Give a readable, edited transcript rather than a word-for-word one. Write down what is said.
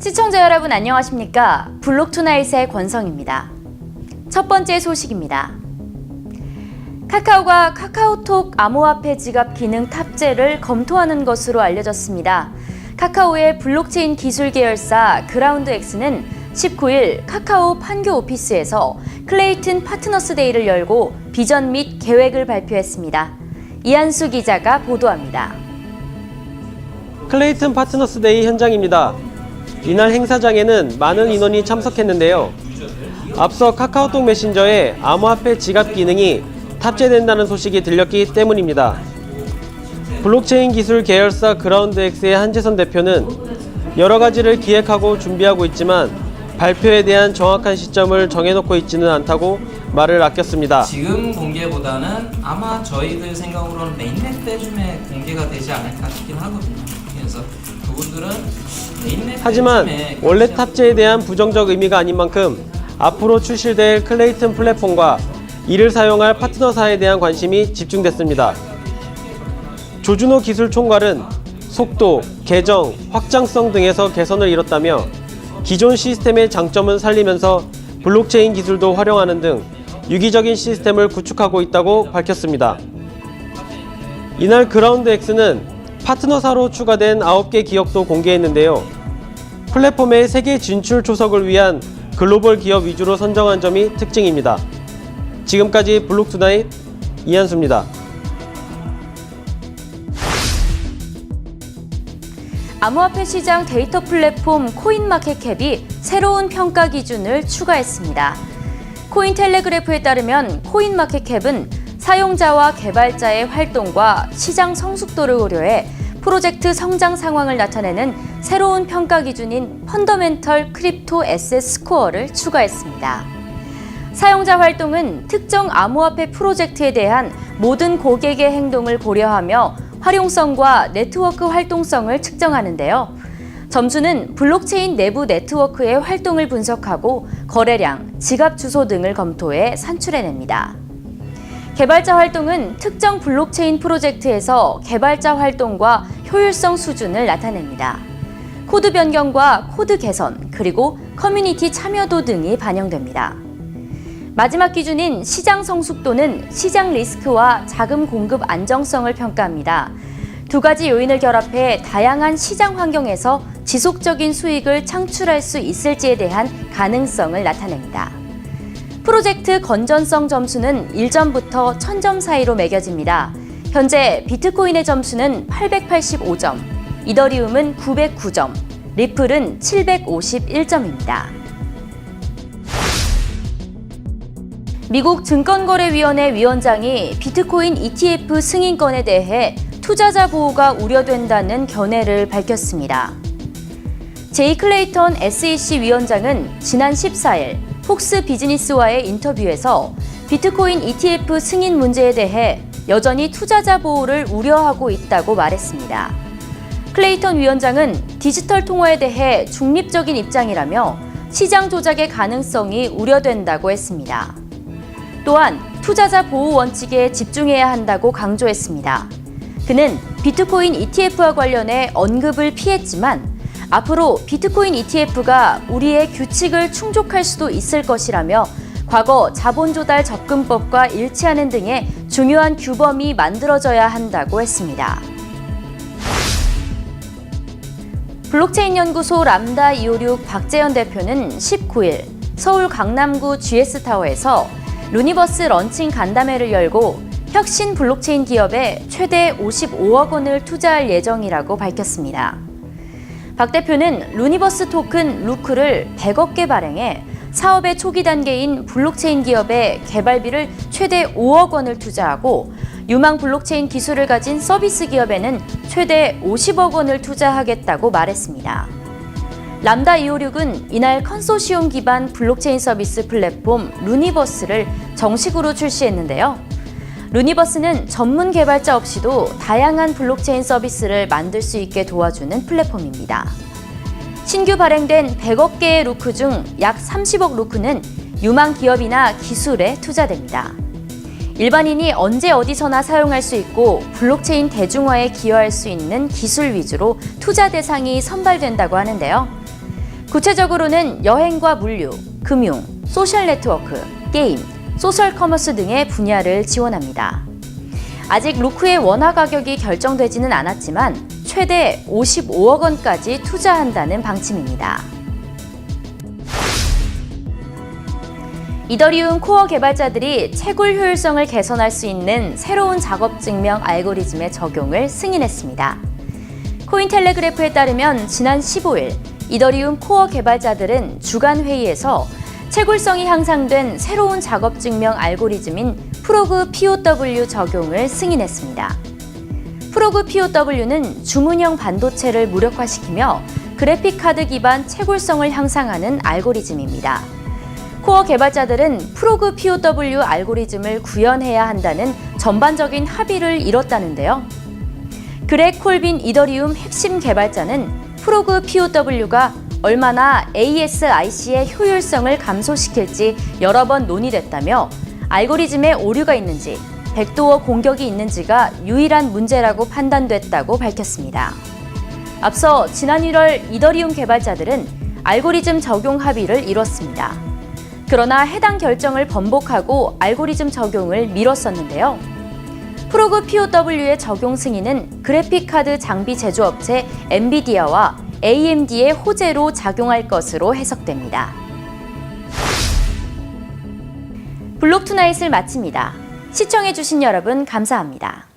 시청자 여러분 안녕하십니까? 블록투나잇의 권성입니다. 첫 번째 소식입니다. 카카오가 카카오톡 암호화폐 지갑 기능 탑재를 검토하는 것으로 알려졌습니다. 카카오의 블록체인 기술 계열사 그라운드X는 19일 카카오 판교 오피스에서 클레이튼 파트너스 데이를 열고 비전 및 계획을 발표했습니다. 이한수 기자가 보도합니다. 클레이튼 파트너스 데이 현장입니다. 이날 행사장에는 많은 인원이 참석했는데요. 앞서 카카오톡 메신저에 암호화폐 지갑 기능이 탑재된다는 소식이 들렸기 때문입니다. 블록체인 기술 계열사 그라운드X의 한재선 대표는 여러 가지를 기획하고 준비하고 있지만 발표에 대한 정확한 시점을 정해놓고 있지는 않다고 말을 아꼈습니다. 지금 공개보다는 아마 저희들 생각으로는 메인넷 때쯤에 공개가 되지 않을까 싶긴 하거든요. 그래서 그분들은 메인넷 하지만 원래 탑재에 대한 부정적 의미가 아닌 만큼 앞으로 출시될 클레이튼 플랫폼과 이를 사용할 파트너사에 대한 관심이 집중됐습니다. 조준호 기술 총괄은 속도, 계정, 확장성 등에서 개선을 이뤘다며 기존 시스템의 장점은 살리면서 블록체인 기술도 활용하는 등 유기적인 시스템을 구축하고 있다고 밝혔습니다. 이날 그라운드X는 파트너사로 추가된 9개 기업도 공개했는데요. 플랫폼의 세계 진출 초석을 위한 글로벌 기업 위주로 선정한 점이 특징입니다. 지금까지 블록투나잇 이한수입니다. 암호화폐 시장 데이터 플랫폼 코인마켓캡이 새로운 평가 기준을 추가했습니다. 코인텔레그래프에 따르면 코인마켓캡은 사용자와 개발자의 활동과 시장 성숙도를 고려해 프로젝트 성장 상황을 나타내는 새로운 평가 기준인 펀더멘털 크립토 에셋 스코어를 추가했습니다. 사용자 활동은 특정 암호화폐 프로젝트에 대한 모든 고객의 행동을 고려하며 활용성과 네트워크 활동성을 측정하는데요. 점수는 블록체인 내부 네트워크의 활동을 분석하고 거래량, 지갑 주소 등을 검토해 산출해냅니다. 개발자 활동은 특정 블록체인 프로젝트에서 개발자 활동과 효율성 수준을 나타냅니다. 코드 변경과 코드 개선, 그리고 커뮤니티 참여도 등이 반영됩니다. 마지막 기준인 시장 성숙도는 시장 리스크와 자금 공급 안정성을 평가합니다. 두 가지 요인을 결합해 다양한 시장 환경에서 지속적인 수익을 창출할 수 있을지에 대한 가능성을 나타냅니다. 프로젝트 건전성 점수는 1점부터 1000점 사이로 매겨집니다. 현재 비트코인의 점수는 885점, 이더리움은 909점, 리플은 751점입니다. 미국 증권거래위원회 위원장이 비트코인 ETF 승인권에 대해 투자자 보호가 우려된다는 견해를 밝혔습니다. 제이 클레이턴 SEC 위원장은 지난 14일 폭스 비즈니스와의 인터뷰에서 비트코인 ETF 승인 문제에 대해 여전히 투자자 보호를 우려하고 있다고 말했습니다. 클레이턴 위원장은 디지털 통화에 대해 중립적인 입장이라며 시장 조작의 가능성이 우려된다고 했습니다. 또한 투자자 보호 원칙에 집중해야 한다고 강조했습니다. 그는 비트코인 ETF와 관련해 언급을 피했지만 앞으로 비트코인 ETF가 우리의 규칙을 충족할 수도 있을 것이라며 과거 자본조달 접근법과 일치하는 등의 중요한 규범이 만들어져야 한다고 했습니다. 블록체인 연구소 람다 256 박재현 대표는 19일 서울 강남구 GS타워에서 루니버스 런칭 간담회를 열고 혁신 블록체인 기업에 최대 55억 원을 투자할 예정이라고 밝혔습니다. 박 대표는 루니버스 토큰 루크를 100억 개 발행해 사업의 초기 단계인 블록체인 기업에 개발비를 최대 5억 원을 투자하고 유망 블록체인 기술을 가진 서비스 기업에는 최대 50억 원을 투자하겠다고 말했습니다. 람다 256은 이날 컨소시엄 기반 블록체인 서비스 플랫폼 루니버스를 정식으로 출시했는데요. 루니버스는 전문 개발자 없이도 다양한 블록체인 서비스를 만들 수 있게 도와주는 플랫폼입니다. 신규 발행된 100억 개의 루크 중 약 30억 루크는 유망 기업이나 기술에 투자됩니다. 일반인이 언제 어디서나 사용할 수 있고 블록체인 대중화에 기여할 수 있는 기술 위주로 투자 대상이 선발된다고 하는데요. 구체적으로는 여행과 물류, 금융, 소셜 네트워크, 게임, 소셜 커머스 등의 분야를 지원합니다. 아직 루크의 원화 가격이 결정되지는 않았지만 최대 55억 원까지 투자한다는 방침입니다. 이더리움 코어 개발자들이 채굴 효율성을 개선할 수 있는 새로운 작업 증명 알고리즘의 적용을 승인했습니다. 코인텔레그래프에 따르면 지난 15일 이더리움 코어 개발자들은 주간 회의에서 채굴성이 향상된 새로운 작업 증명 알고리즘인 프로그 POW 적용을 승인했습니다. 프로그 POW는 주문형 반도체를 무력화시키며 그래픽카드 기반 채굴성을 향상하는 알고리즘입니다. 코어 개발자들은 프로그 POW 알고리즘을 구현해야 한다는 전반적인 합의를 이뤘다는데요. 그렉 콜빈 이더리움 핵심 개발자는 프로그 POW가 얼마나 ASIC의 효율성을 감소시킬지 여러 번 논의됐다며 알고리즘에 오류가 있는지, 백도어 공격이 있는지가 유일한 문제라고 판단됐다고 밝혔습니다. 앞서 지난 1월 이더리움 개발자들은 알고리즘 적용 합의를 이뤘습니다. 그러나 해당 결정을 번복하고 알고리즘 적용을 미뤘었는데요. 프로그 POW의 적용 승인은 그래픽카드 장비 제조업체 엔비디아와 AMD의 호재로 작용할 것으로 해석됩니다. 블록 투나잇을 마칩니다. 시청해주신 여러분 감사합니다.